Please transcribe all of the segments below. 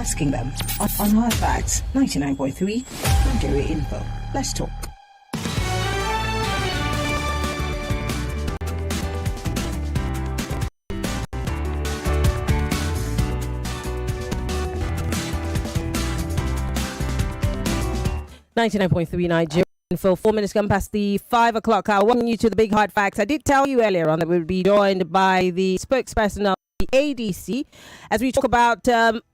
asking them on Hard Facts 99.3 Nigeria Info. Let's talk. .3 Nigeria Info. 4 minutes gone past the 5 o'clock hour. Welcome you to the Big Hard Facts. I did tell you earlier on that we'll be joined by the spokesperson of the ADC as we talk about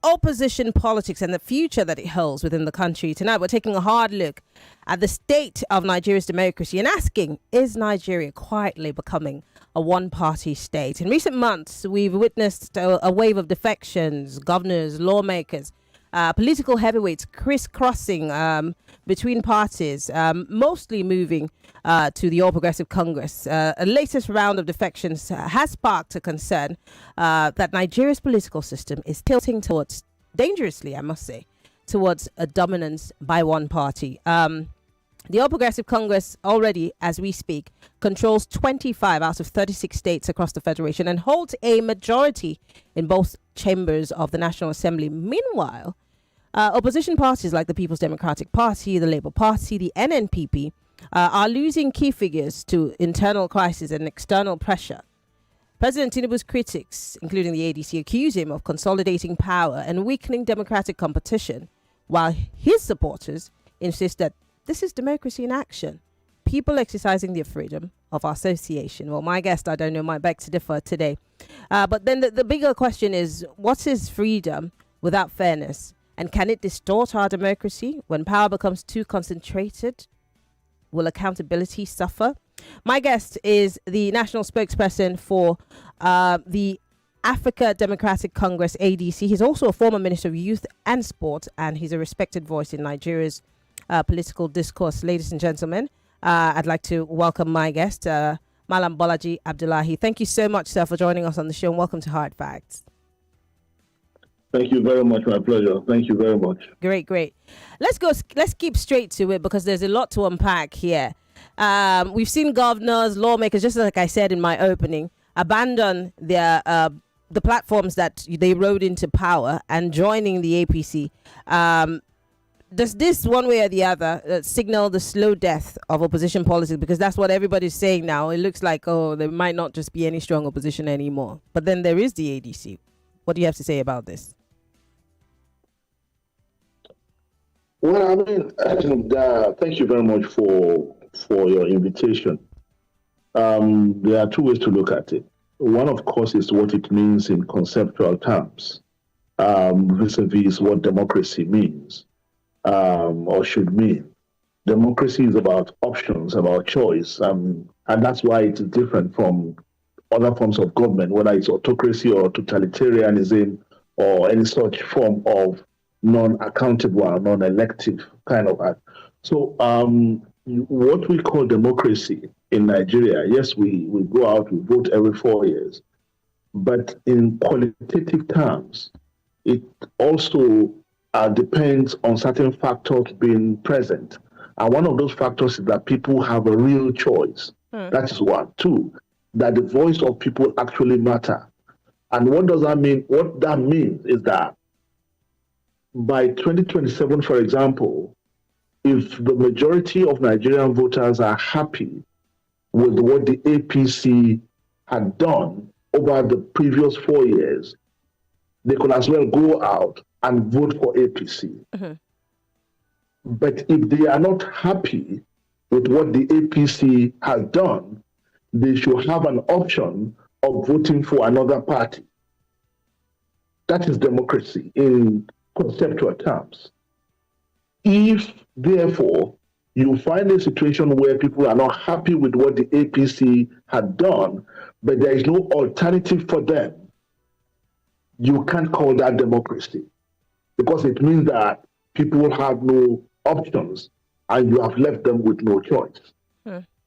opposition politics and the future that it holds within the country. Tonight we're taking a hard look at the state of Nigeria's democracy and asking, is Nigeria quietly becoming a one-party state? In recent months, we've witnessed a wave of defections, governors, lawmakers, political heavyweights crisscrossing between parties, mostly moving to the All Progressive Congress. A latest round of defections has sparked a concern that Nigeria's political system is tilting towards, dangerously, I must say, towards a dominance by one party. The All Progressive Congress already, as we speak, controls 25 out of 36 states across the Federation and holds a majority in both chambers of the National Assembly. Meanwhile, opposition parties like the People's Democratic Party, the Labour Party, the NNPP are losing key figures to internal crisis and external pressure. President Tinubu's critics, including the ADC, accuse him of consolidating power and weakening democratic competition, while his supporters insist that this is democracy in action, people exercising their freedom of association. Well, my guest, I don't know, might beg to differ today. But then the bigger question is, what is freedom without fairness? And can it distort our democracy? When power becomes too concentrated, will accountability suffer? My guest is the national spokesperson for the Africa Democratic Congress, ADC. He's also a former Minister of Youth and Sport, and he's a respected voice in Nigeria's political discourse. Ladies and gentlemen, I'd like to welcome my guest, Maryann Bolaji Abdullahi. Thank you so much, sir, for joining us on the show, and welcome to Hard Facts. Thank you very much. My pleasure. Thank you very much. Great. Let's keep straight to it because there's a lot to unpack here. We've seen governors, lawmakers, just like I said in my opening, abandon their the platforms that they rode into power and joining the APC. Does this, one way or the other, signal the slow death of opposition politics? Because that's what everybody's saying now. It looks like, there might not just be any strong opposition anymore. But then there is the ADC. What do you have to say about this? Well, I mean, thank you very much for your invitation. There are two ways to look at it. One, of course, is what it means in conceptual terms, vis-a-vis what democracy means. Or should mean. Democracy is about options, about choice, and that's why it's different from other forms of government, whether it's autocracy or totalitarianism or any such form of non-accountable or non-elective kind of act. So what we call democracy in Nigeria, yes, we go out, we vote every 4 years, but in qualitative terms, it also depends on certain factors being present. And one of those factors is that people have a real choice. That is one. Two, that the voice of people actually matter. And what does that mean? What that means is that by 2027, for example, if the majority of Nigerian voters are happy with what the APC had done over the previous 4 years, they could as well go out and vote for APC. Mm-hmm. But if they are not happy with what the APC has done, they should have an option of voting for another party. That is democracy in conceptual terms. If, therefore, you find a situation where people are not happy with what the APC had done, but there is no alternative for them, you can't call that democracy, because it means that people have no options and you have left them with no choice.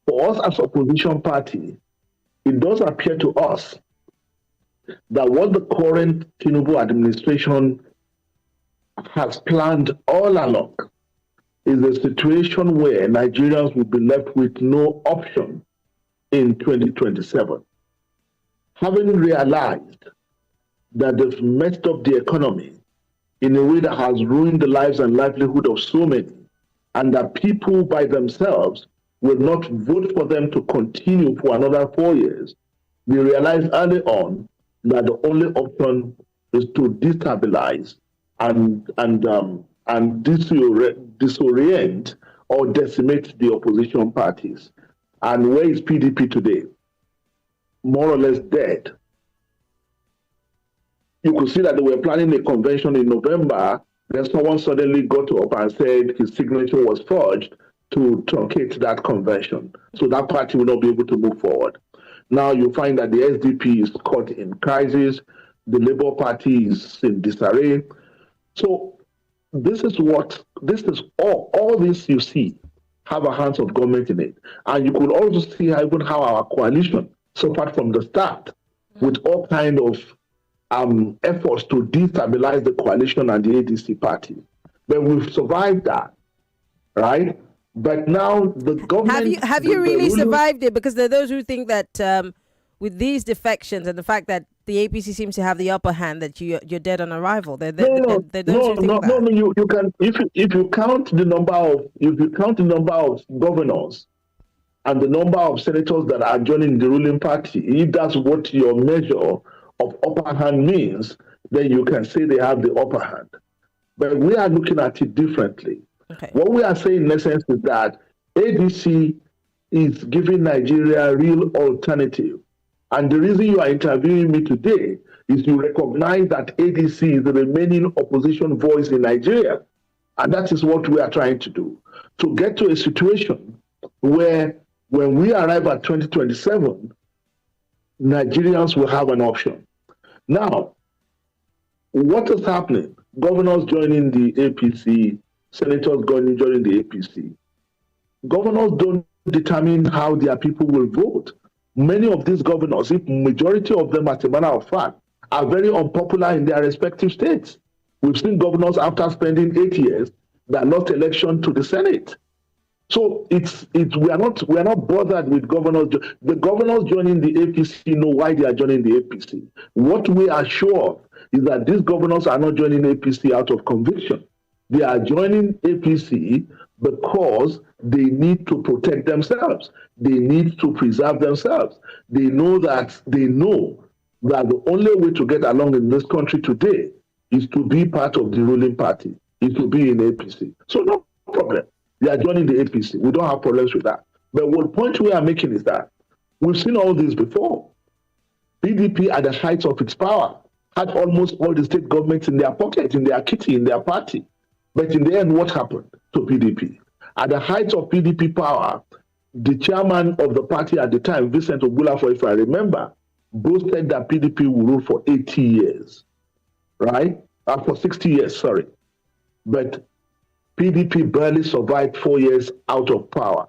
For us as opposition party, it does appear to us that what the current Tinubu administration has planned all along is a situation where Nigerians will be left with no option in 2027. Having realized that they've messed up the economy, in a way that has ruined the lives and livelihood of so many, and that people by themselves will not vote for them to continue for another 4 years, we realized early on that the only option is to destabilize and disorient or decimate the opposition parties. And where is PDP today? More or less dead. You could see that they were planning a convention in November. Then someone suddenly got up and said his signature was forged to truncate that convention. So that party will not be able to move forward. Now you find that the SDP is caught in crisis. The Labour Party is in disarray. So this is all this you see have a hands of government in it. And you could also see even how our coalition suffered from the start with all kind of efforts to destabilize the coalition and the ADC party. But we've survived that, right? But now the government... Have you really survived it? Because there are those who think that with these defections and the fact that the APC seems to have the upper hand, that you're dead on arrival. No. You can if you count the number of governors and the number of senators that are joining the ruling party, if that's what your measure of upper hand means, then you can say they have the upper hand. But we are looking at it differently. Okay. What we are saying in essence is that ADC is giving Nigeria a real alternative. And the reason you are interviewing me today is you recognize that ADC is the remaining opposition voice in Nigeria. And that is what we are trying to do. To get to a situation where when we arrive at 2027, Nigerians will have an option. Now, what is happening? Governors joining the APC, senators joining the APC. Governors don't determine how their people will vote. Many of these governors, if majority of them, as a matter of fact, are very unpopular in their respective states. We've seen governors after spending 8 years that lost election to the Senate. So we are not bothered with governors. The governors joining the APC know why they are joining the APC. What we are sure of is that these governors are not joining APC out of conviction. They are joining APC because they need to protect themselves. They need to preserve themselves. They know that the only way to get along in this country today is to be part of the ruling party, is to be in APC. So no problem. They are joining the APC. We don't have problems with that. But what point we are making is that we've seen all this before. PDP at the height of its power had almost all the state governments in their pocket, in their kitty, in their party. But in the end, what happened to PDP? At the height of PDP power, the chairman of the party at the time, Vincent Ogbulafo, if I remember, boasted that PDP will rule for 80 years, right? For 60 years, sorry. But PDP barely survived 4 years out of power.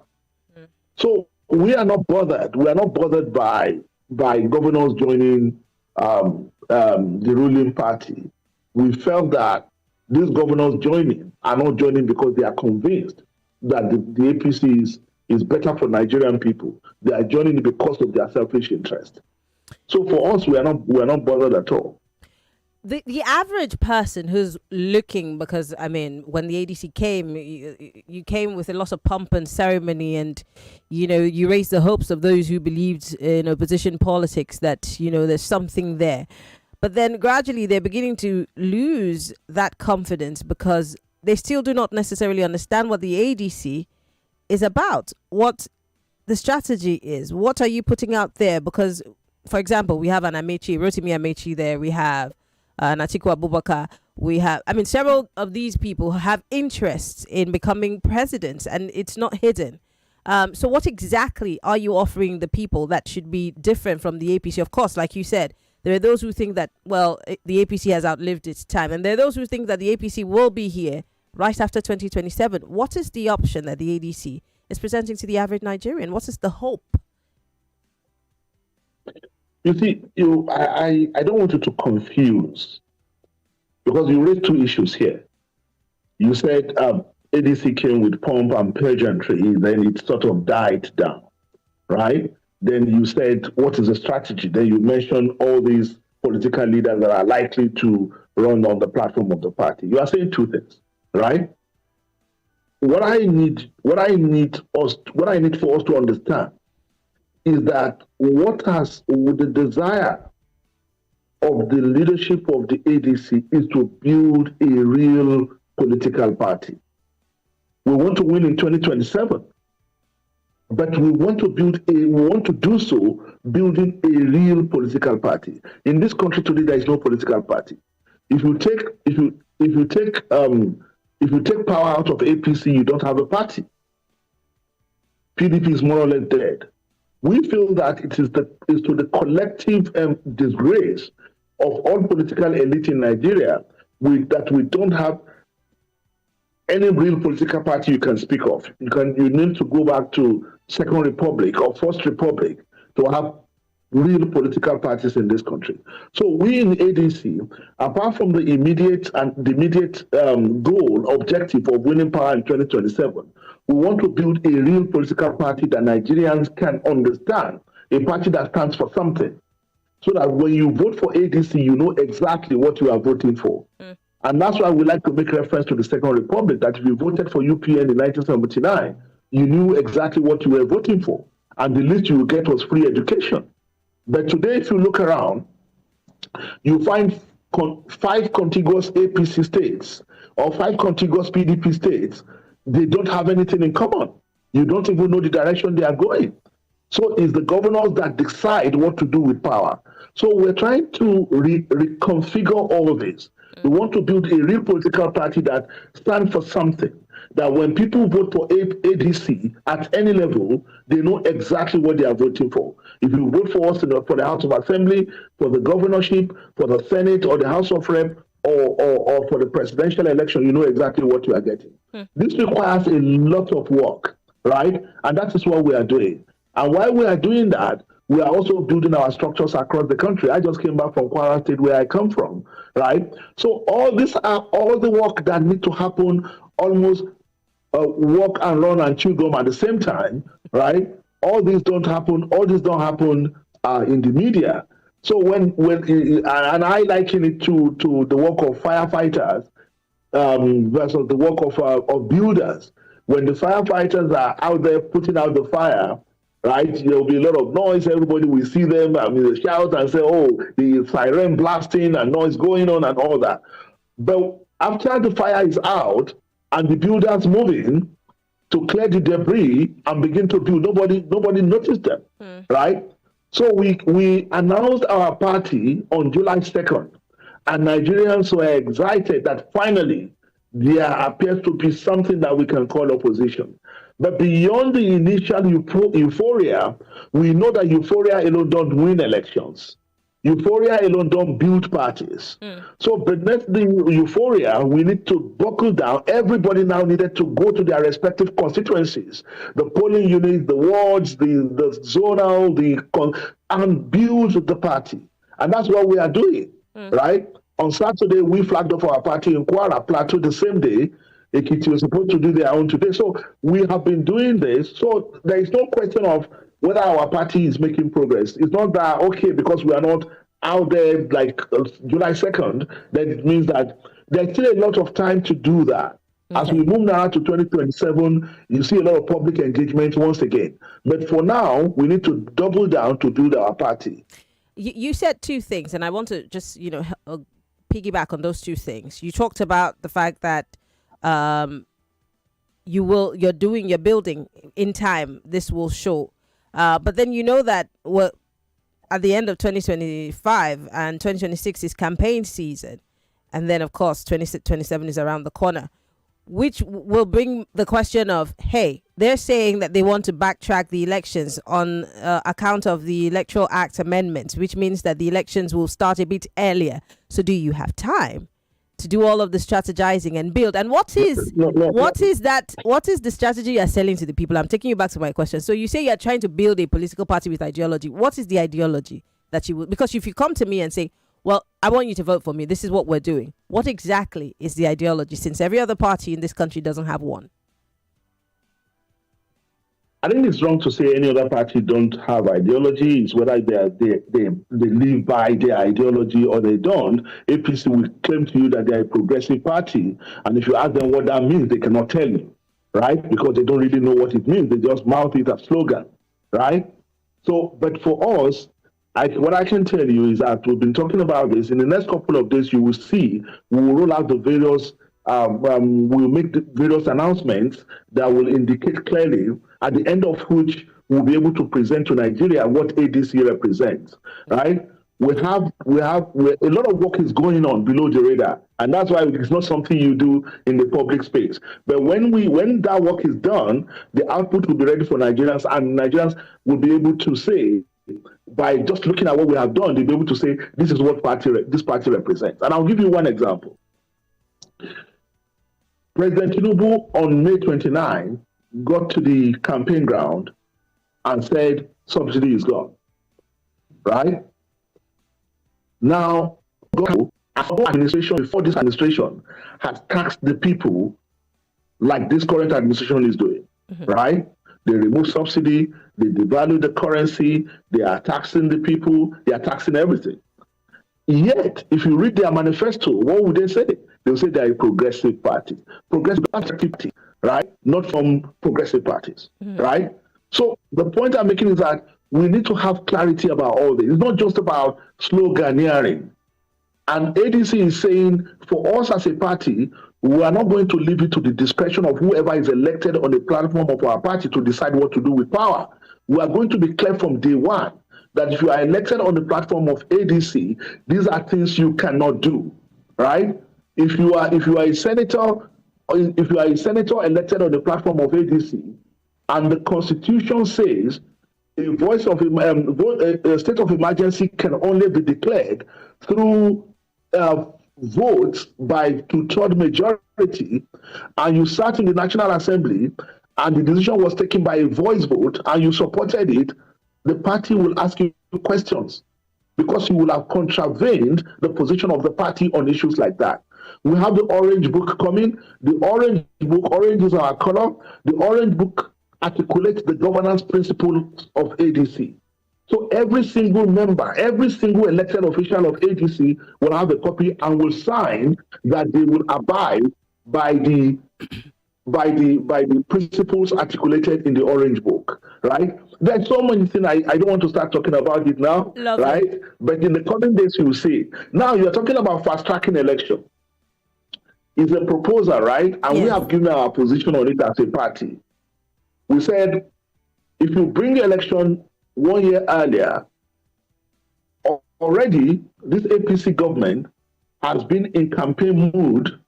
So we are not bothered. We are not bothered by governors joining the ruling party. We felt that these governors joining are not joining because they are convinced that the APC is better for Nigerian people. They are joining because of their selfish interest. So for us, we are not bothered at all. The average person who's looking, because I mean, when the ADC came, you came with a lot of pomp and ceremony, and you raised the hopes of those who believed in opposition politics that there's something there. But then gradually they're beginning to lose that confidence because they still do not necessarily understand what the ADC is about, what the strategy is. What are you putting out there? Because, for example, we have an Rotimi Amechi there. We have Atiku Abubakar. We have, several of these people have interests in becoming presidents, and it's not hidden. So what exactly are you offering the people that should be different from the APC? Of course, like you said, there are those who think that, the APC has outlived its time. And there are those who think that the APC will be here right after 2027. What is the option that the ADC is presenting to the average Nigerian? What is the hope? You see, I don't want you to confuse, because you raised two issues here. You said ADC came with pomp and pageantry, then it sort of died down, right? Then you said, what is the strategy? Then you mentioned all these political leaders that are likely to run on the platform of the party. You are saying two things, right? What I need for us to understand is that what has the desire of the leadership of the ADC is to build a real political party. We want to win in 2027, but we want to do so building a real political party. In this country today, there is no political party. If you take power out of APC, you don't have a party. PDP is more or less dead. We feel that it is to the collective disgrace of all political elite in Nigeria that we don't have any real political party you can speak of. You need to go back to Second Republic or First Republic to have real political parties in this country. So we in ADC, apart from the immediate objective of winning power in 2027, we want to build a real political party that Nigerians can understand, a party that stands for something, so that when you vote for ADC, you know exactly what you are voting for. And that's why we like to make reference to the Second Republic, that if you voted for UPN in 1979, you knew exactly what you were voting for. And the least you would get was free education. But today, if you look around, you find 5 contiguous APC states or 5 contiguous PDP states. They don't have anything in common. You don't even know the direction they are going. So it's the governors that decide what to do with power. So we're trying to reconfigure all of this. We want to build a real political party that stands for something, that when people vote for ADC at any level, they know exactly what they are voting for. If you vote for us for the House of Assembly, for the governorship, for the Senate or the House of Rep, or for the presidential election, you know exactly what you are getting. This requires a lot of work, right? And that is what we are doing. And while we are doing that, we are also building our structures across the country. I just came back from Kwara State, where I come from, right? So all these are all the work that need to happen, almost walk and run and chew gum at the same time, right? All these don't happen in the media. So and I liken it to the work of firefighters versus the work of builders. When the firefighters are out there putting out the fire, right, there will be a lot of noise. Everybody will see them. They shout and say, "Oh, the siren blasting and noise going on and all that." But after the fire is out and the builders moving to clear the debris and begin to build, nobody noticed them, right? So we announced our party on July 2nd, and Nigerians were excited that finally there appears to be something that we can call opposition. But beyond the initial euphoria, we know that euphoria alone don't win elections. Euphoria alone don't build parties. So beneath the euphoria, we need to buckle down. Everybody now needed to go to their respective constituencies, the polling units, the wards, the zonal, and build the party. And that's what we are doing, right? On Saturday, we flagged off our party in Kwara Plateau the same day. Ekiti was supposed to do their own today. So we have been doing this. So there is no question of whether our party is making progress. It's not that, okay, because we are not out there like July 2nd, then it means that there's still a lot of time to do that. As we move now to 2027, you see a lot of public engagement once again. But for now, we need to double down to build our party. You said 2 things, and I want to just, piggyback on those 2 things. You talked about the fact that you're building in time. This will show. But then you know that at the end of 2025 and 2026 is campaign season. And then, of course, 2027 is around the corner, which will bring the question of, hey, they're saying that they want to backtrack the elections on account of the Electoral Act amendments, which means that the elections will start a bit earlier. So do you have time to do all of the strategizing and build? And what is the strategy you're selling to the people? I'm taking you back to my question. So you say you're trying to build a political party with ideology. What is the ideology that you would, because if you come to me and say, well, I want you to vote for me, this is what we're doing, what exactly is the ideology, since every other party in this country doesn't have one? I think it's wrong to say any other party don't have ideology. It's whether they live by their ideology or they don't. APC will claim to you that they're a progressive party, and if you ask them what that means, they cannot tell you, right? Because they don't really know what it means. They just mouth it as slogan, right? So, but for us, what I can tell you is that we've been talking about this. In the next couple of days, you will see we will roll out the various. We'll make the various announcements that will indicate clearly, at the end of which we'll be able to present to Nigeria what ADC represents. Right? We have a lot of work is going on below the radar, and that's why it's not something you do in the public space. But when that work is done, the output will be ready for Nigerians, and Nigerians will be able to say, by just looking at what we have done, they'll be able to say this is what this party represents. And I'll give you one example. President Tinubu on May 29 got to the campaign ground and said subsidy is gone. Right? Now, administration before this administration has taxed the people like this current administration is doing. Right? They remove subsidy, they devalue the currency, they are taxing the people, they are taxing everything. Yet, if you read their manifesto, what would they say? They'll say they're a progressive party. Progressive party, right? Not from progressive parties, right? So the point I'm making is that we need to have clarity about all this. It's not just about sloganeering. And ADC is saying, for us as a party, we are not going to leave it to the discretion of whoever is elected on the platform of our party to decide what to do with power. We are going to be clear from day one that if you are elected on the platform of ADC, these are things you cannot do, right? If you are a senator elected on the platform of ADC, and the Constitution says a state of emergency can only be declared through votes by 2/3 majority, and you sat in the National Assembly, and the decision was taken by a voice vote, and you supported it, the party will ask you questions because you will have contravened the position of the party on issues like that. We have the Orange Book coming. The Orange Book, orange is our color. The Orange Book articulates the governance principles of ADC. So every single member, every single elected official of ADC will have a copy and will sign that they will abide by the principles articulated in the Orange Book, right? There's so many things, I don't want to start talking about it now, right? But in the coming days, you will see. Now, you're talking about fast-tracking election. It's a proposal, right? And we have given our position on it as a party. We said, if you bring the election 1 year earlier, already this APC government has been in campaign mode,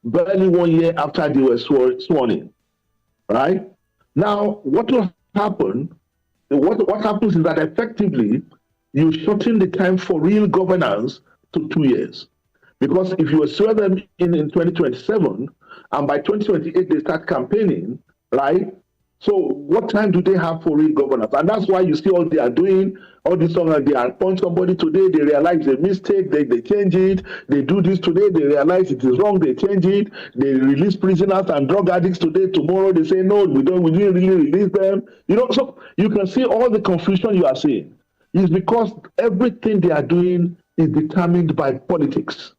barely 1 year after they were sworn in, right? Now, what will happen? What happens is that effectively you shorten the time for real governance to 2 years, because if you swear them in 2027, and by 2028 they start campaigning, right? So what time do they have for real governance? And that's why you see all they are doing, all this song, they appoint somebody today, they realize a mistake, they change it, they do this today, they realize it is wrong, they change it, they release prisoners and drug addicts today, tomorrow they say, no, we didn't really release them. You know, so you can see all the confusion you are seeing is because everything they are doing is determined by politics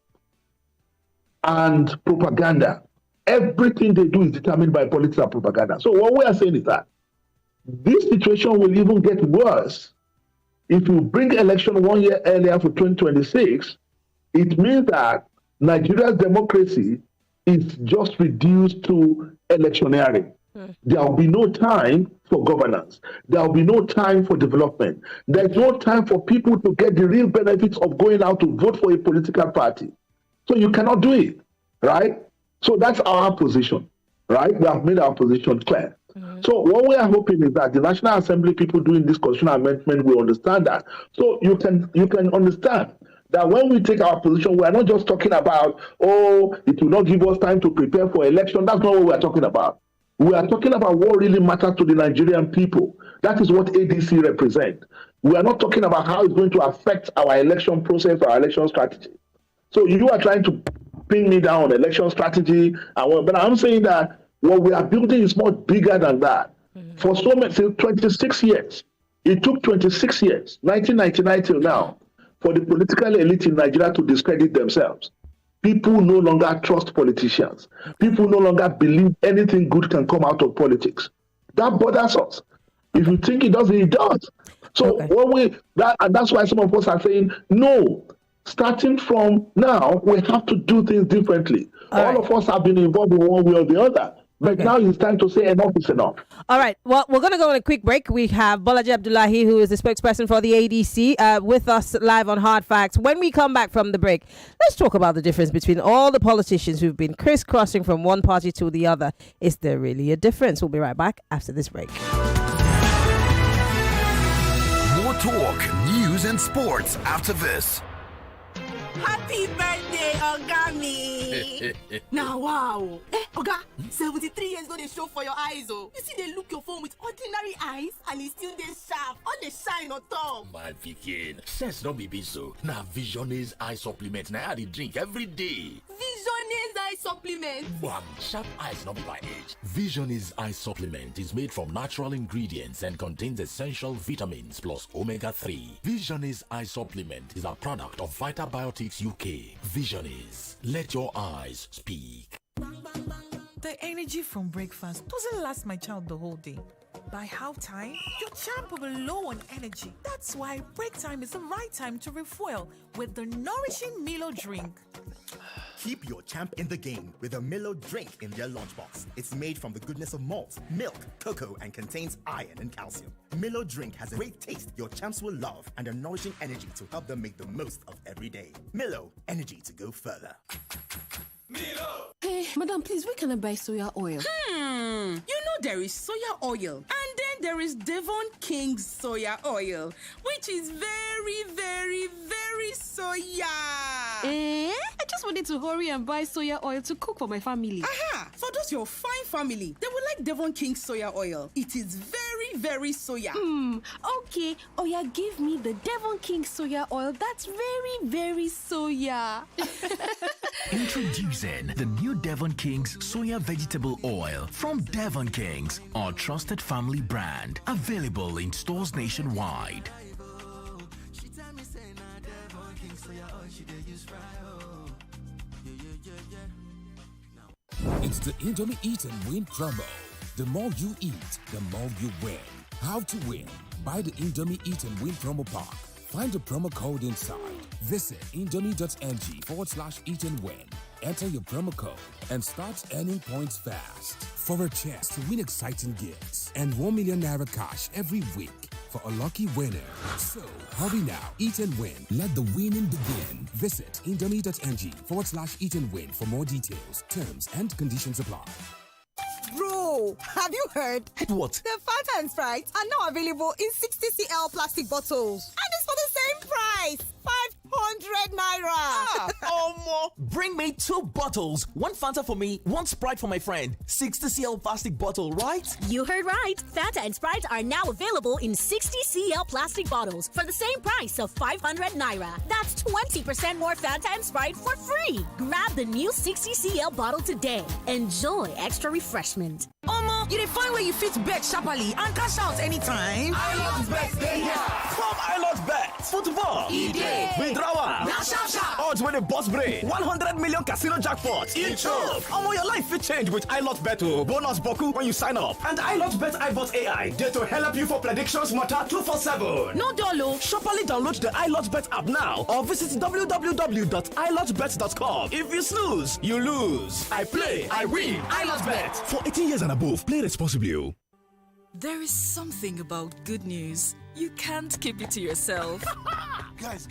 and propaganda. Everything they do is determined by politics and propaganda. So what we are saying is that this situation will even get worse if you bring election 1 year earlier for 2026. It means that Nigeria's democracy is just reduced to electioneering. There will be no time for governance. There will be no time for development. There's no time for people to get the real benefits of going out to vote for a political party. So you cannot do it, right? So that's our position, right? We have made our position clear. So what we are hoping is that the National Assembly people doing this constitutional amendment will understand that. So you can understand that when we take our position, we are not just talking about, oh, it will not give us time to prepare for election. That's not what we are talking about. We are talking about what really matters to the Nigerian people. That is what ADC represents. We are not talking about how it's going to affect our election process or our election strategy. So you are trying to pin me down on election strategy, but I'm saying that What we are building is much bigger than that. For so many, 26 years. It took 26 years, 1999 till now, for the political elite in Nigeria to discredit themselves. People no longer trust politicians. People no longer believe anything good can come out of politics. That bothers us. If you think it doesn't, it does. So and that's why some of us are saying, no, starting from now, we have to do things differently. All of us have been involved in one way or the other. But now it's time to say enough is enough. All right. Well, we're going to go on a quick break. We have Bolaji Abdullahi, who is the spokesperson for the ADC, with us live on Hard Facts. When we come back from the break, let's talk about the difference between all the politicians who've been crisscrossing from one party to the other. Is there really a difference? We'll be right back after this break. More talk, news, and sports after this. Happy birthday, Ogami! Now, wow. Oga, 73 years no dey show for your eyes, oh. You see, they look your phone with ordinary eyes, and it's still dey sharp. All the shine on top. My pikin, sense no be so. Now, Visionaries eye supplement. Now, I dey drink every day. Visionaries eye supplement. One sharp eyes not be by age. Visionaries eye supplement is made from natural ingredients and contains essential vitamins plus omega-3. Visionaries eye supplement is a product of Vitabiotics UK. Visionaries, let your eyes speak. The energy from breakfast doesn't last my child the whole day. By half time, your champ will be low on energy. That's why break time is the right time to refuel with the nourishing Milo drink. Keep your champ in the game with a Milo drink in their lunchbox. It's made from the goodness of malt, milk, cocoa, and contains iron and calcium. Milo drink has a great taste your champs will love and a nourishing energy to help them make the most of every day. Milo, energy to go further. Milo! Hey, madam, please, where can I buy soya oil? You know there is soya oil, and then there is Devon King's soya oil, which is very, very, very soya. I just wanted to hurry and buy soya oil to cook for my family. Aha! For those your fine family, they will like Devon King's soya oil. It is very, very soya. Okay. Oh yeah, give me the Devon King soya oil. That's very, very soya. Introducing the new Devon King's Soya Vegetable Oil from Devon King's, our trusted family brand. Available in stores nationwide. It's the Indomie Eat and Win promo. The more you eat, the more you win. How to win? Buy the Indomie Eat and Win promo pack. Find the promo code inside. Visit indomie.ng/eat and win. Enter your promo code and start earning points fast for a chance to win exciting gifts and 1 million naira cash every week for a lucky winner. So hurry now, eat and win. Let the winning begin. Visit indomie.ng/eat and win for more details. Terms and conditions apply. Bro, have you heard? What? The Fanta and Sprite are now available in 60 cl plastic bottles. And it's for the same price. 500 naira. Omo, bring me 2 bottles. 1 Fanta for me, 1 Sprite for my friend. 60 cl plastic bottle, right? You heard right. Fanta and Sprite are now available in 60 cl plastic bottles for the same price of 500 naira. That's 20% more Fanta and Sprite for free. Grab the new 60 cl bottle today. Enjoy extra refreshment. Omo, you find where you fit bet sharply and cash out anytime. iLotBet day here. Come iLotBet. Football. Withdrawal. Odds when a boss brain. 100 million casino jackpot. Each of. Omo, your life will change with iLotBet. Bonus boku when you sign up. And iLotBet iBot AI. There to help you for predictions matter 247. No dolo. Sharply download the iLotBet app now or visit www.ilotbet.com. If you snooze, you lose. I play, I win. iLotBet. For 18 years and above, play responsibly. There is something about good news. You can't keep it to yourself. Guys,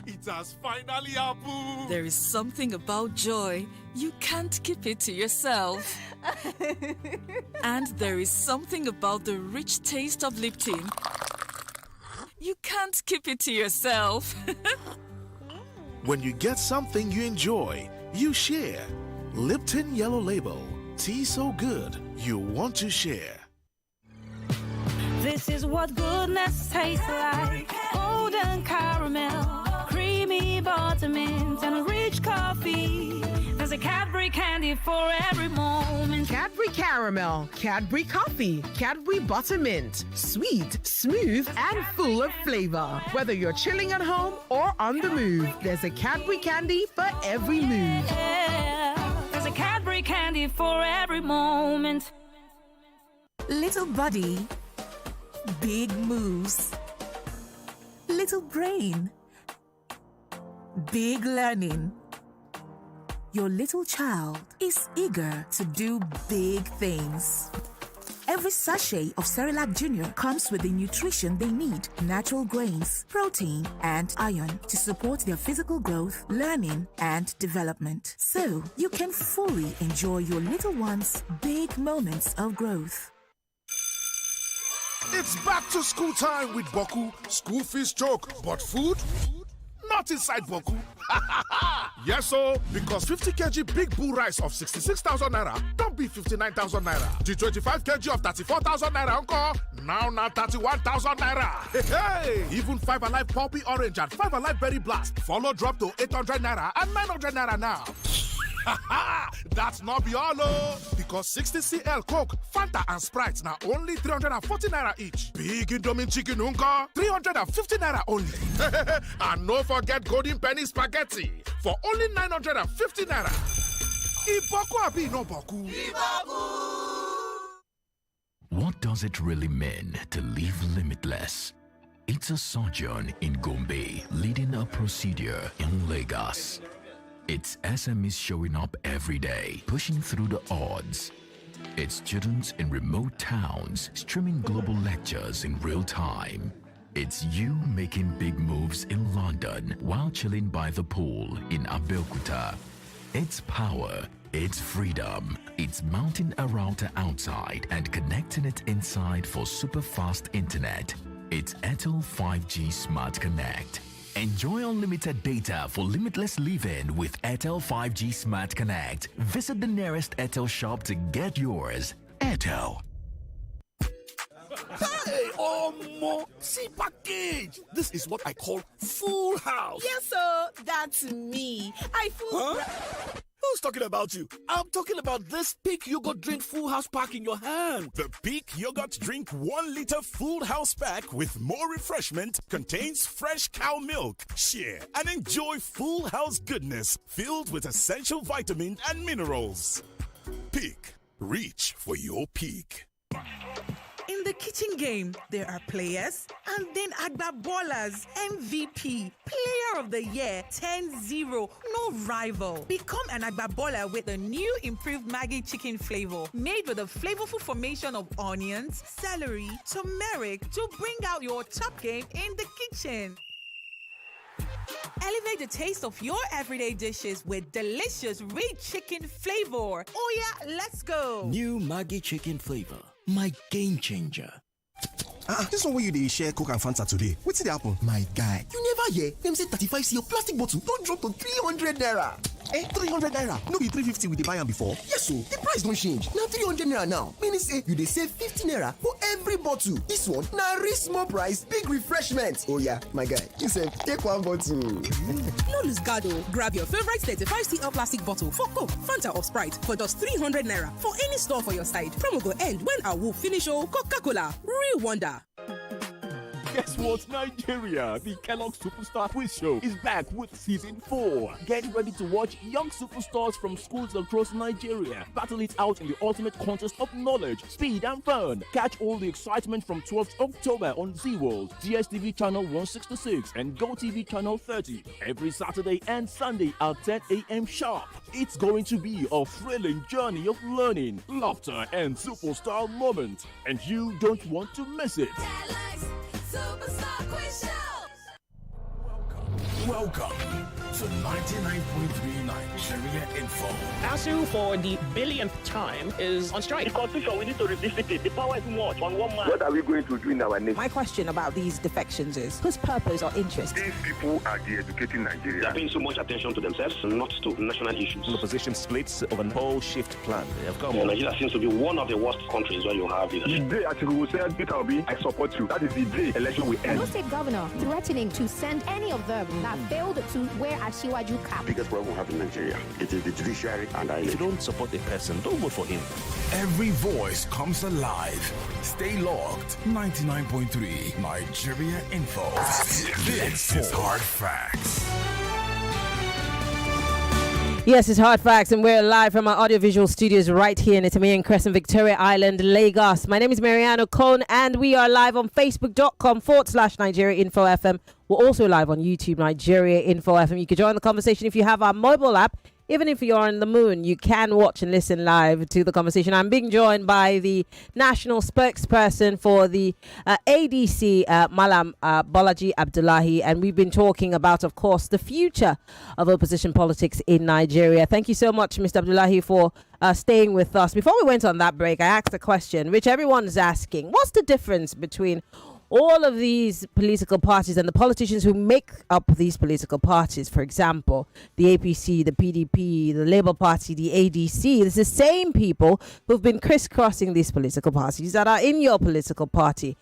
it has finally happened. There is something about joy. You can't keep it to yourself. And there is something about the rich taste of Lipton. You can't keep it to yourself. When you get something you enjoy, you share. Lipton Yellow Label. Tea so good, you want to share. This is what goodness tastes like. Golden caramel, creamy buttermint, and rich coffee. There's a Cadbury candy for every moment. Cadbury Caramel, Cadbury Coffee, Cadbury Buttermint. Sweet, smooth, and full of flavor. Whether you're chilling at home or on the move, there's a Cadbury candy for every mood. Yeah, there's a Cadbury candy for every moment. Little body, big moves. Little brain, big learning. Your little child is eager to do big things. Every sachet of Cerelac Junior comes with the nutrition they need: natural grains, protein, and iron to support their physical growth, learning, and development. So you can fully enjoy your little one's big moments of growth. It's back to school time with Boku. School fees choke, but food? Not inside Boku. Yes, so because 50 kg Big Bull rice of 66,000 naira don't be 59,000 naira. The 25 kg of 34,000 naira encore now 31,000 naira. Hey, even 5 Alive Poppy Orange and 5 Alive Berry Blast follow drop to 800 naira and 900 naira now. That's not be all, because 60cl Coke, Fanta, and Sprite now only 340 naira each. Big Indomie Chicken Unka, 350 naira only. And no forget Golden Penny Spaghetti for only 950 naira. Iboku abi no boku. What does it really mean to live limitless? It's a sojourn in Gombe, leading a procedure in Lagos. It's SMEs showing up every day, pushing through the odds. It's students in remote towns streaming global lectures in real time. It's you making big moves in London while chilling by the pool in Abeokuta. It's power, it's freedom, it's mounting a router outside and connecting it inside for super fast internet. It's Airtel 5G Smart Connect. Enjoy unlimited data for limitless living with Airtel 5G Smart Connect. Visit the nearest Airtel shop to get yours. Airtel. Hey, Omo, see package. This is what I call full house. Yes, sir. That's me. I full. Who's talking about you? I'm talking about this Peak Yogurt Drink Full House pack in your hand. The Peak Yogurt Drink 1 liter Full House pack with more refreshment contains fresh cow milk. Share and enjoy full house goodness filled with essential vitamins and minerals. Peak. Reach for your peak. In the kitchen game, there are players and then Agba Ballers, MVP, Player of the Year, 10-0, no rival. Become an Agba Baller with the new improved Maggi chicken flavor, made with a flavorful formation of onions, celery, turmeric to bring out your top game in the kitchen. Elevate the taste of your everyday dishes with delicious rich chicken flavor. Oh yeah, let's go. New Maggi chicken flavor, my game changer. This one where you dey share Coke and Fanta today. What's it happen? My guy, you never hear them say 35cl plastic bottle don't drop to 300 naira. 300 naira. No be 350 we dey buy am before. Yes, so the price don't change. Now 300 naira now. Meaning say you dey save 50 naira for every bottle. This one na real small price, big refreshment. Oh yeah, my guy, you say take one bottle. No lose guard. Grab your favorite 35cl plastic bottle for Coke, Fanta or Sprite for just 300 naira for any store for your side. Promo go end when our wolf finish. Coca-Cola, real wonder. Guess what? Nigeria, the Kellogg Superstar Quiz Show is back with season 4. Get ready to watch young superstars from schools across Nigeria battle it out in the ultimate contest of knowledge, speed, and fun. Catch all the excitement from 12th October on Z World, DSTV channel 166, and GoTV channel 30 every Saturday and Sunday at 10 a.m. sharp. It's going to be a thrilling journey of learning, laughter, and superstar moments, and you don't want to miss it. Superstar Quiz Show! Welcome to 99.3 Nigeria Info. ASU for the billionth time is on strike. The constitution, we need to revisit it. The power is much on one man. What are we going to do in our nation? My question about these defections is, whose purpose or interest? These people are de-educating Nigeria. They are paying so much attention to themselves, not to national issues. The opposition splits of a whole shift plan. They have come Nigeria seems to be one of the worst countries where you have leadership. The day Atiku said, Peter Obi, I support you. That is the day election will end. No state governor threatening to send any of them back have failed to wear a Shiwaju cap. Biggest problem we have in Nigeria, it is the judiciary and If you don't support a person, don't vote for him. Every voice comes alive. Stay logged. 99.3 Nigeria Info. This is Hard Facts. Yes, it's Hard Facts, and we're live from our audiovisual studios right here in Itamian Crescent, Victoria Island, Lagos. My name is Maryann Okon, and we are live on Facebook.com/Nigeria Info FM. We're also live on YouTube, Nigeria Info FM. You can join the conversation if you have our mobile app. Even if you're on the moon, you can watch and listen live to the conversation. I'm being joined by the national spokesperson for the ADC, Malam Bolaji Abdullahi, and we've been talking about, of course, the future of opposition politics in Nigeria. Thank you so much, Mr. Abdullahi, for staying with us. Before we went on that break, I asked a question, which everyone is asking. What's the difference between all of these political parties and the politicians who make up these political parties? For example, the APC, the PDP, the Labour Party, the ADC. It's the same people who've been crisscrossing these political parties that are in your political party.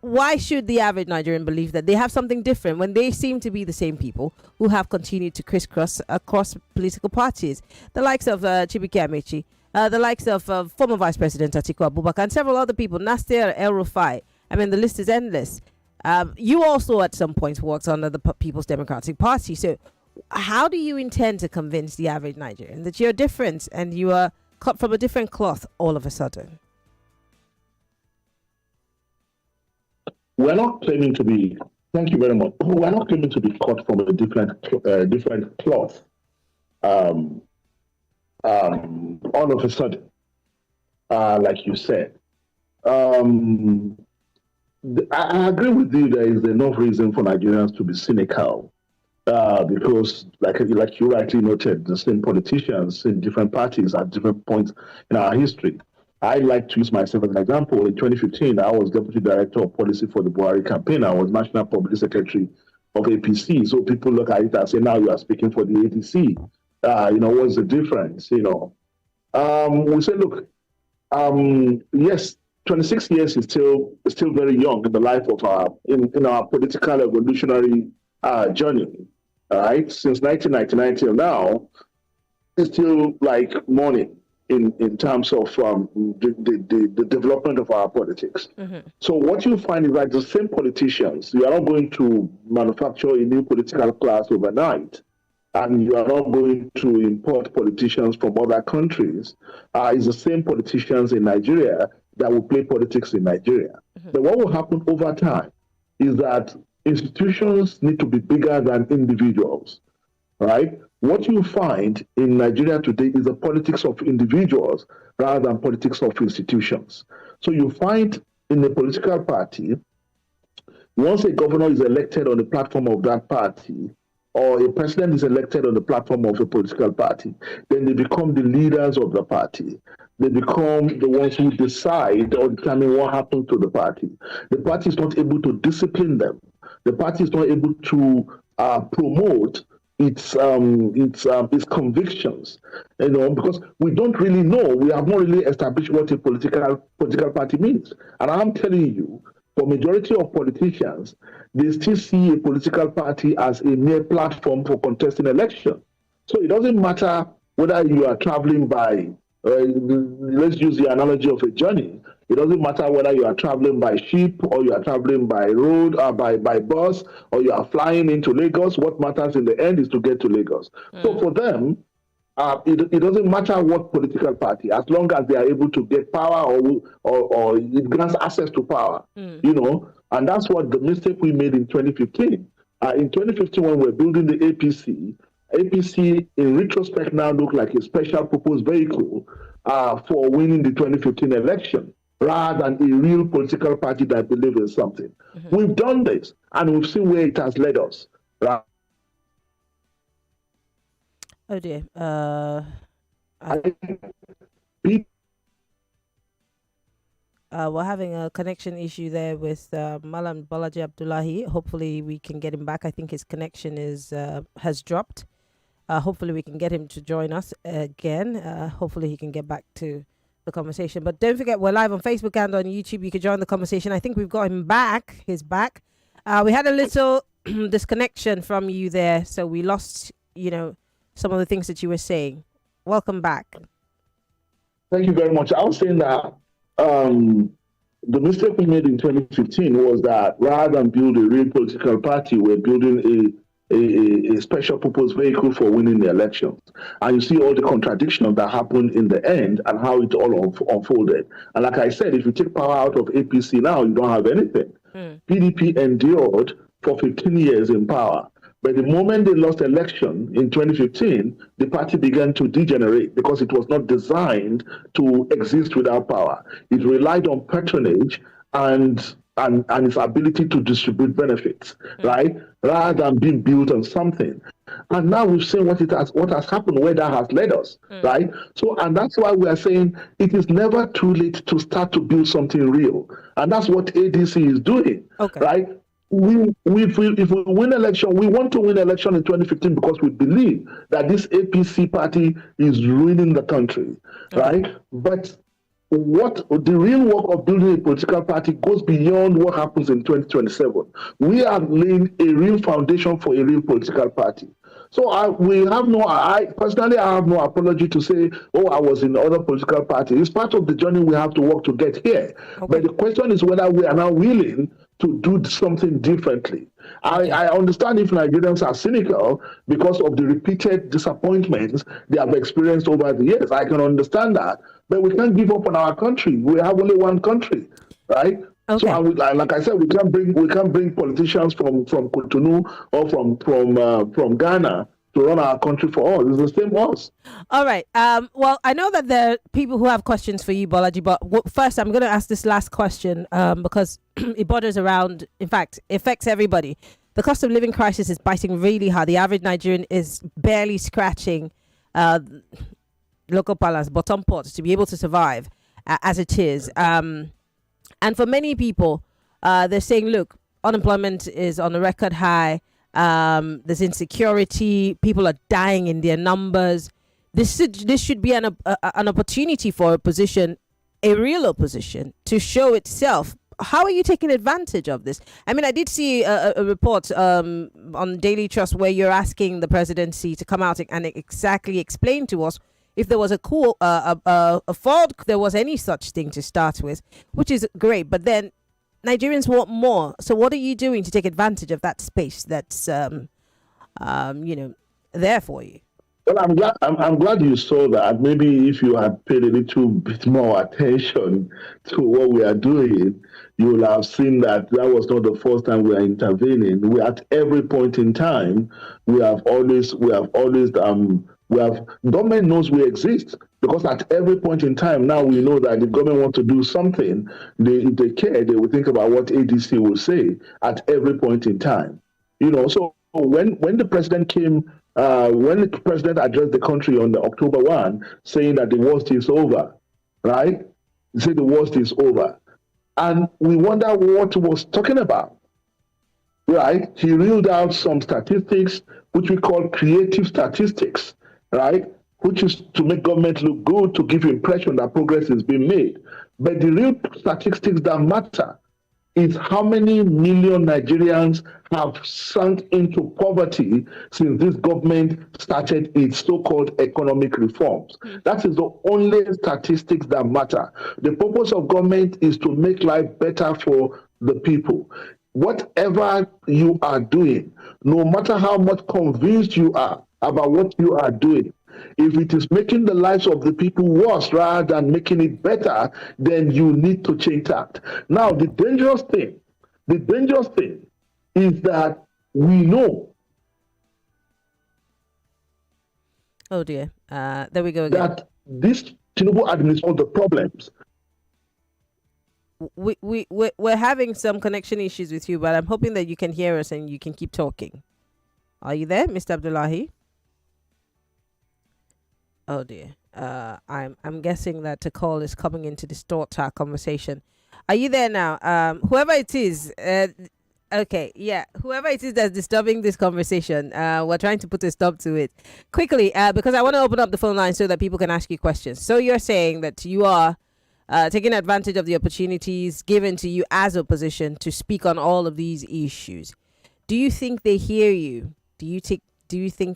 Why should the average Nigerian believe that they have something different when they seem to be the same people who have continued to crisscross across political parties? The likes of Chibike Amechi, the likes of former Vice President Atiku Abubakar, and several other people, Nasir El-Rufai. I mean, the list is endless. You also at some point worked under the People's Democratic Party. So how do you intend to convince the average Nigerian that you're different and you are cut from a different cloth all of a sudden? We're not claiming to be, thank you very much. We're not claiming to be cut from a different cloth all of a sudden, like you said. I agree with you. There is enough reason for Nigerians to be cynical because, like you rightly noted, the same politicians in different parties at different points in our history. I like to use myself as an example. In 2015, I was Deputy Director of Policy for the Buhari campaign. I was National Public Secretary of APC. So people look at it and say, now you are speaking for the ADC. What's the difference? We say, look, yes, 26 years is still very young in the life of in our political evolutionary journey. All right, since 1999 till now, it's still like morning in terms of the development of our politics. Mm-hmm. So what you find is that the same politicians, you are not going to manufacture a new political class overnight, and you are not going to import politicians from other countries. It's the same politicians in Nigeria that will play politics in Nigeria. Mm-hmm. But what will happen over time is that institutions need to be bigger than individuals, right? What you find in Nigeria today is the politics of individuals rather than politics of institutions. So you find in a political party, once a governor is elected on the platform of that party, or a president is elected on the platform of a political party, then they become the leaders of the party. They become the ones who decide or determine what happens to the party. The party is not able to discipline them. The party is not able to promote its convictions, because we don't really know. We have not really established what a political party means. And I'm telling you, for majority of politicians, they still see a political party as a mere platform for contesting election. So it doesn't matter whether you are traveling by, let's use the analogy of a journey. It doesn't matter whether you are traveling by ship or you are traveling by road or by bus or you are flying into Lagos. What matters in the end is to get to Lagos. So for them, it doesn't matter what political party, as long as they are able to get power or it grants access to power, and that's what the mistake we made in 2015. In 2015, when we were building the APC in retrospect now look like a special purpose vehicle for winning the 2015 election, rather than a real political party that believes in something. Mm-hmm. We've done this, and we've seen where it has led us. Right? Oh dear. We're having a connection issue there with Malam Bolaji Abdullahi. Hopefully we can get him back. I think his connection has dropped. Hopefully we can get him to join us again. Hopefully he can get back to the conversation. But don't forget, we're live on Facebook and on YouTube. You can join the conversation. I think we've got him back. He's back. We had a little disconnection from you there, so we lost, some of the things that you were saying. Welcome back. Thank you very much. I was saying that the mistake we made in 2015 was that rather than build a real political party, we're building a special purpose vehicle for winning the elections. And you see all the contradictions that happened in the end and how it all unfolded. And like I said, if you take power out of APC now, you don't have anything. PDP endured for 15 years in power. But the moment they lost election in 2015, the party began to degenerate because it was not designed to exist without power. It relied on patronage and its ability to distribute benefits, right? Rather than being built on something. And now we've seen what has happened, where that has led us, right? So, and that's why we are saying it is never too late to start to build something real. And that's what ADC is doing, right? If we win election, we want to win election in 2015 because we believe that this APC party is ruining the country, right? But what the real work of building a political party goes beyond what happens in 2027. We are laying a real foundation for a real political party. So I personally have no apology to say, I was in other political parties. It's part of the journey we have to work to get here. But the question is whether we are now willing to do something differently. I understand if Nigerians are cynical because of the repeated disappointments they have experienced over the years. I can understand that. But we can't give up on our country. We have only one country, right? So, like I said, we can't bring politicians from Cotonou or from Ghana to run our country for us. It's the same us. All right. Well, I know that there are people who have questions for you, Bolaji, but first I'm going to ask this last question because it borders around, in fact, affects everybody. The cost of living crisis is biting really hard. The average Nigerian is barely scratching local balance, bottom pot, to be able to survive as it is. And for many people, they're saying, look, unemployment is on a record high. There's insecurity. People are dying in their numbers. This should be an opportunity for opposition, a real opposition, to show itself. How are you taking advantage of this? I mean, I did see a report on Daily Trust where you're asking the presidency to come out and exactly explain to us if there was a fault, there was any such thing to start with, which is great. But then Nigerians want more. So what are you doing to take advantage of that space that's, there for you? Well, I'm glad you saw that. Maybe if you had paid a little bit more attention to what we are doing, you will have seen that was not the first time we are intervening. We at every point in time, government knows we exist, because at every point in time now we know that if government want to do something, if they care, they will think about what ADC will say at every point in time. So when the president came, when the president addressed the country on the October 1, saying that the worst is over, right? He said the worst is over. And we wonder what he was talking about, right? He reeled out some statistics, which we call creative statistics, right? Which is to make government look good, to give impression that progress is being made. But the real statistics that matter is how many million Nigerians have sunk into poverty since this government started its so-called economic reforms. That is the only statistics that matter. The purpose of government is to make life better for the people. Whatever you are doing, no matter how much convinced you are about what you are doing, if it is making the lives of the people worse rather than making it better, then you need to change that. Now, the dangerous thing is that we know. Oh dear, there we go again. That this Tinubu administration the problems. We're having some connection issues with you, but I'm hoping that you can hear us and you can keep talking. Are you there, Mr. Abdullahi? Oh dear. I'm guessing that a call is coming in to distort our conversation. Are you there now? Whoever it is, okay, yeah. Whoever it is that's disturbing this conversation, we're trying to put a stop to it quickly because I want to open up the phone line so that people can ask you questions. So you're saying that you are taking advantage of the opportunities given to you as opposition to speak on all of these issues. Do you think they hear you? Do you think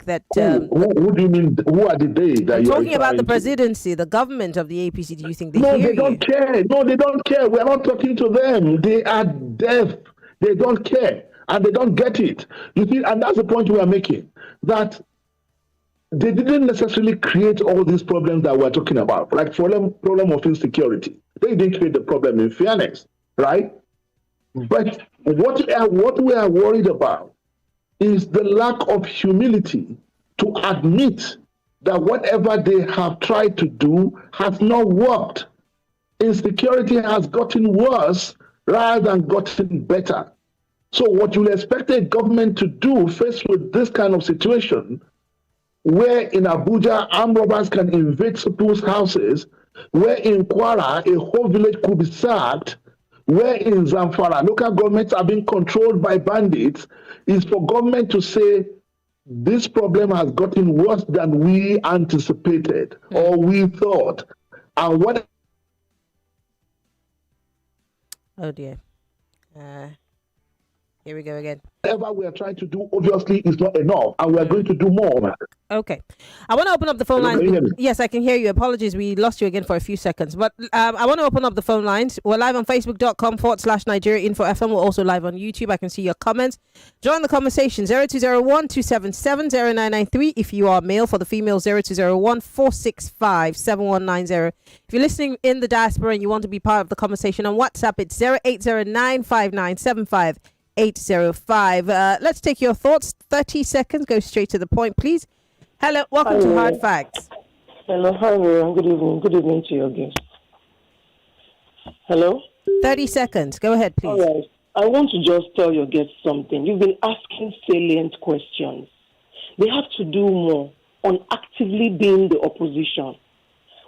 that? Who do you mean? Who are the they that I'm you are talking about the referring to? presidency, the government of the APC. Do you think they No, hear they don't you? care. No, they don't care. We're not talking to them. They are deaf. They don't care. And they don't get it. You see, and that's the point we are making. That they didn't necessarily create all these problems that we're talking about. Like problem of insecurity. They didn't create the problem, in fairness, right? But what we are worried about is the lack of humility to admit that whatever they have tried to do has not worked. Insecurity has gotten worse rather than gotten better. So what you expect a government to do faced with this kind of situation, where in Abuja, armed robbers can invade people's houses, where in Kwara, a whole village could be sacked, where in Zamfara, local governments are being controlled by bandits, is for government to say, this problem has gotten worse than we anticipated or we thought. And what... Oh dear. Here we go again. Whatever we are trying to do, obviously, is not enough, and we are going to do more. Okay. I want to open up the phone lines. Can you hear me? Yes, I can hear you. Apologies, we lost you again for a few seconds. But I want to open up the phone lines. We're live on facebook.com/Nigeria Info FM. We're also live on YouTube. I can see your comments. Join the conversation. 0201-277-0993 if you are male. For the female, 0201-465-7190. If you're listening in the diaspora and you want to be part of the conversation on WhatsApp, it's 0809-5975-805. Let's take your thoughts. 30 seconds. Go straight to the point, please. Hello. Welcome to Hard Facts. Hello. Hi, Maryann. Good evening. Good evening to your guest. Hello? 30 seconds. Go ahead, please. All right. I want to just tell your guest something. You've been asking salient questions. They have to do more on actively being the opposition.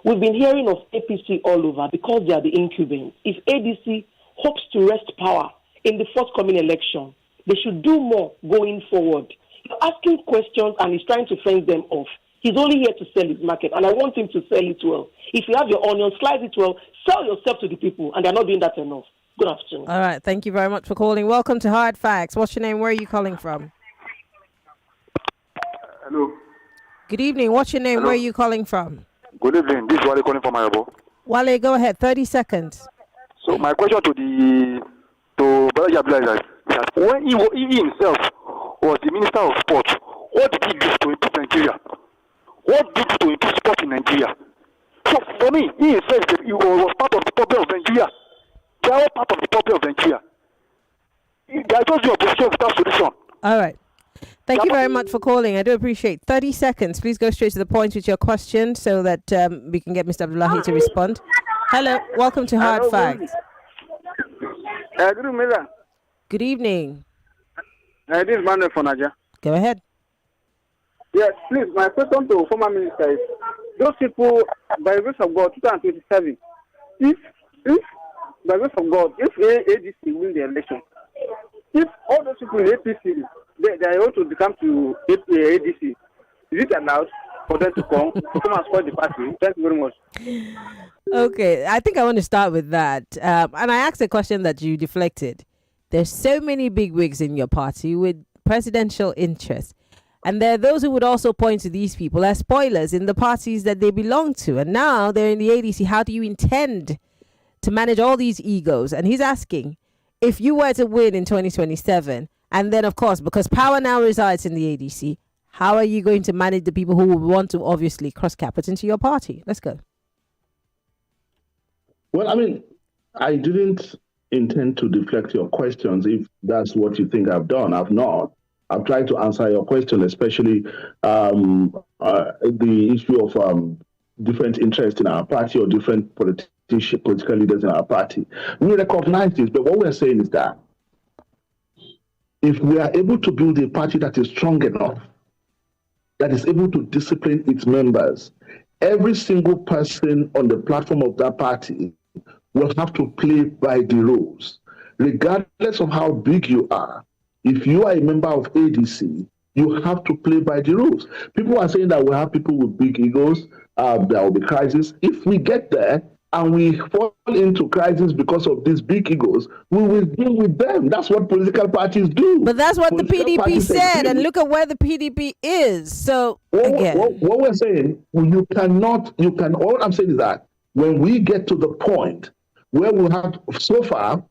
We've been hearing of APC all over because they are the incumbents. If ADC hopes to wrest power in the forthcoming election, they should do more going forward. You're asking questions and he's trying to fence them off. He's only here to sell his market, and I want him to sell it well. If you have your onion, slice it well, sell yourself to the people, and they're not doing that enough. Good afternoon. All right. Thank you very much for calling. Welcome to Hard Facts. What's your name? Where are you calling from? Hello. Good evening. What's your name? Hello. Where are you calling from? Good evening. This is Wale calling from Ayabo. Wale, go ahead. 30 seconds. So my question to Bolaji Abdullahi is that when he himself was the Minister of Sport, what did he do to improve Nigeria? What did he do to improve sport in Nigeria? So for me, he himself he was part of the problem of Nigeria. They are all part of the problem of Nigeria. They are just the opposition without solution. All right. Thank you very much for calling. I do appreciate 30 seconds. Please go straight to the point with your question so that we can get Mr. Abdullahi to respond. Hello. Welcome to Hard Facts. Good evening. Good evening. This is Manuel from Nigeria. Go ahead. Yes, please. My question to former minister is: those people, by the grace of God, 2027, if by the grace of God, if ADC win the election, if all those people in APC they are able to come to ADC, is it allowed for them to come and support the party? Thank you very much. Okay, I think I want to start with that. And I asked a question that you deflected. There's so many bigwigs in your party with presidential interests. And there are those who would also point to these people as spoilers in the parties that they belong to. And now they're in the ADC. How do you intend to manage all these egos? And he's asking, if you were to win in 2027, and then, of course, because power now resides in the ADC, how are you going to manage the people who would want to obviously cross capital into your party? Let's go. Well, I mean, I didn't intend to deflect your questions if that's what you think I've done. I've not. I've tried to answer your question, especially the issue of different interests in our party or different political leaders in our party. We recognize this, but what we're saying is that if we are able to build a party that is strong enough, that is able to discipline its members, every single person on the platform of that party will have to play by the rules, regardless of how big you are. If you are a member of ADC, you have to play by the rules. People are saying that we have people with big egos, there will be crisis. If we get there, and we fall into crisis because of these big egos, we will deal with them. That's what political parties do. But that's what the PDP said, and exist. look at where the PDP is. So What we're saying, all I'm saying is that when we get to the point where we have, so far,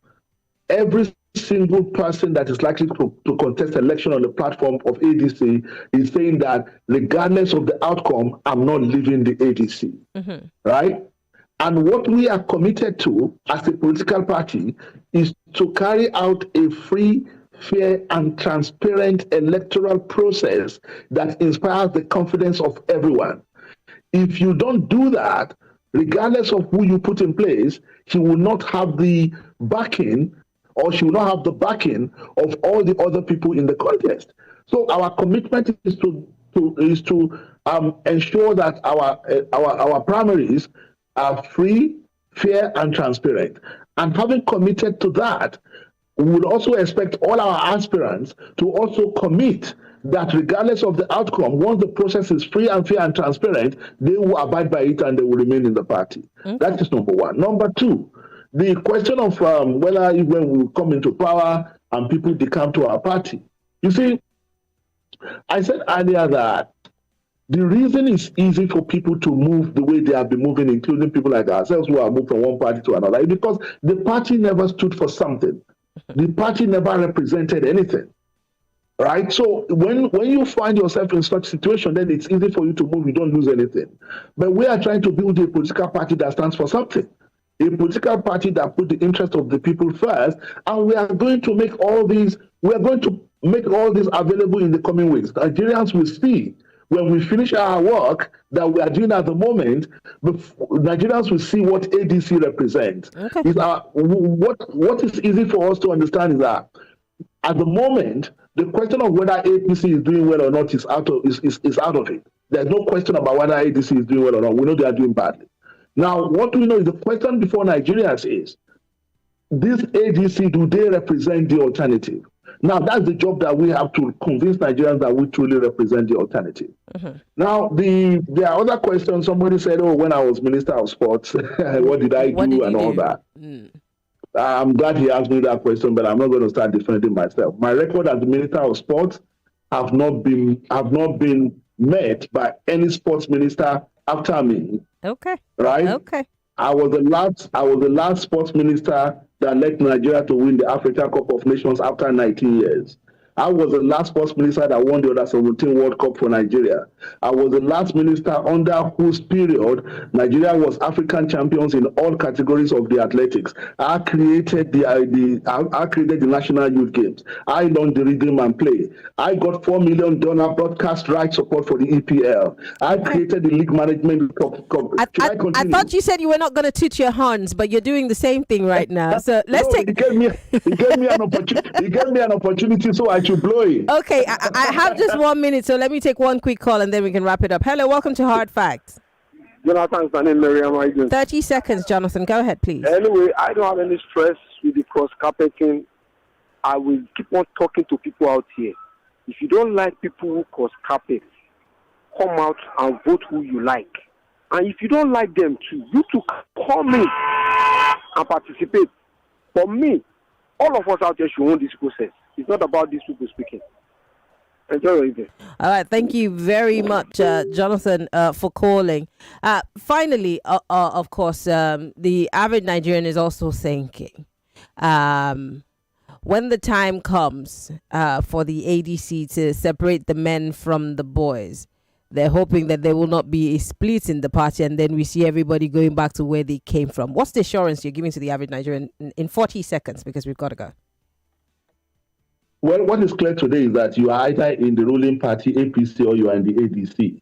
every single person that is likely to contest election on the platform of ADC is saying that regardless of the outcome, I'm not leaving the ADC, right? And what we are committed to as a political party is to carry out a free, fair, and transparent electoral process that inspires the confidence of everyone. If you don't do that, regardless of who you put in place, he will not have the backing, or she will not have the backing of all the other people in the contest. So our commitment is to ensure that our primaries are free, fair, and transparent. And having committed to that, we would also expect all our aspirants to also commit that regardless of the outcome, once the process is free and fair and transparent, they will abide by it and they will remain in the party. That is number one. Number two, the question of whether when we come into power and people decamp to our party. You see, I said earlier that the reason it's easy for people to move the way they have been moving, including people like ourselves who have moved from one party to another, is because the party never stood for something. The party never represented anything. Right? So when you find yourself in such a situation, then it's easy for you to move, you don't lose anything. But we are trying to build a political party that stands for something. A political party that put the interest of the people first, and we are going to make all these available in the coming weeks. Nigerians will see when we finish our work that we are doing at the moment, Nigerians will see what ADC represents. Okay. What is easy for us to understand is that at the moment, the question of whether APC is doing well or not is out of it. There's no question about whether ADC is doing well or not. We know they are doing badly. Now, what we know is the question before Nigerians is, this ADC, do they represent the alternative? Now, that's the job that we have to convince Nigerians that we truly represent the alternative. Now, there are other questions. Somebody said, oh, when I was Minister of Sports, what did I do and all that? I'm glad he asked me that question, but I'm not going to start defending myself. My record as the Minister of Sports have not been met by any sports minister after me. Okay. Right? Okay. I was the last sports minister that led Nigeria to win the Africa Cup of Nations after 19 years. I was the last sports minister that won the Under 17 World Cup for Nigeria. I was the last minister under whose period Nigeria was African champions in all categories of the athletics. I created the National Youth Games. I launched the Rhythm and Play. I got $4 million broadcast rights support for the EPL. I created the league management. I thought you said you were not going to toot your horns, but you're doing the same thing right now. So let's take. He gave me an opportunity. He gave me an opportunity, so I should blow it. Okay, I have just 1 minute, so let me take one quick call and then we can wrap it up. Hello, welcome to Hard Facts. Jonathan, my name is Maryann. How are you doing? 30 seconds, Jonathan. Go ahead, please. Anyway, I don't have any stress with the cross-carpeting. I will keep on talking to people out here. If you don't like people who cross-carpet, come out and vote who you like. And if you don't like them too, you too come in and participate. For me, all of us out here should own this process. It's not about these people speaking. Enjoy your evening. All right, thank you very much, Jonathan, for calling. Finally, of course, the average Nigerian is also thinking, when the time comes for the ADC to separate the men from the boys, they're hoping that there will not be a split in the party and then we see everybody going back to where they came from. What's the assurance you're giving to the average Nigerian in 40 seconds, because we've got to go? Well, what is clear today is that you are either in the ruling party, APC, or you are in the ADC.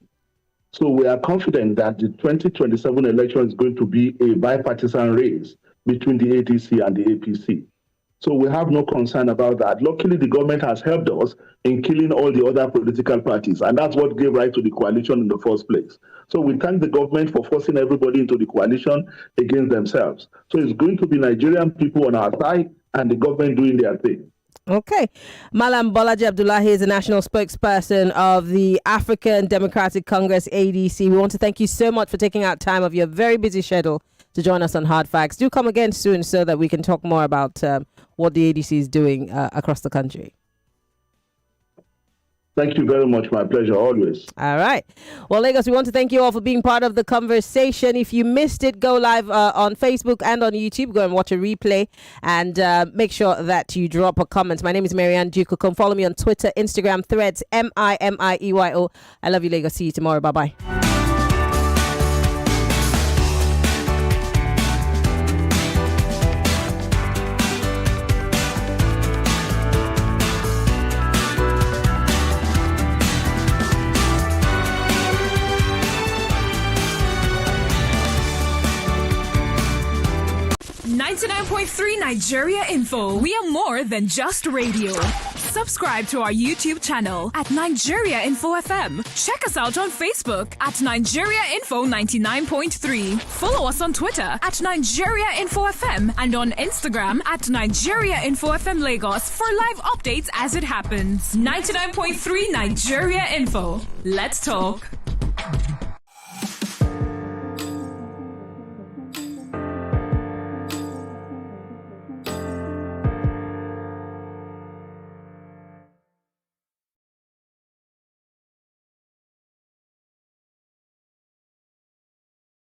So we are confident that the 2027 election is going to be a bipartisan race between the ADC and the APC. So we have no concern about that. Luckily, the government has helped us in killing all the other political parties, and that's what gave rise to the coalition in the first place. So we thank the government for forcing everybody into the coalition against themselves. So it's going to be Nigerian people on our side and the government doing their thing. Okay. Malam Bolaji Abdullahi is the national spokesperson of the African Democratic Congress, ADC. We want to thank you so much for taking out time of your very busy schedule to join us on Hard Facts. Do come again soon so that we can talk more about what the ADC is doing across the country. Thank you very much. My pleasure, always. All right. Well, Lagos, we want to thank you all for being part of the conversation. If you missed it, go live on Facebook and on YouTube. Go and watch a replay and make sure that you drop a comment. My name is Maryann Okon. Follow me on Twitter, Instagram, Threads, MIMIEYO. I love you, Lagos. See you tomorrow. Bye-bye. Nigeria Info. We are more than just radio. Subscribe to our YouTube channel at Nigeria Info FM. Check us out on Facebook at Nigeria Info 99.3. Follow us on Twitter at Nigeria Info FM and on Instagram at Nigeria Info FM Lagos for live updates as it happens. 99.3 Nigeria Info. Let's talk.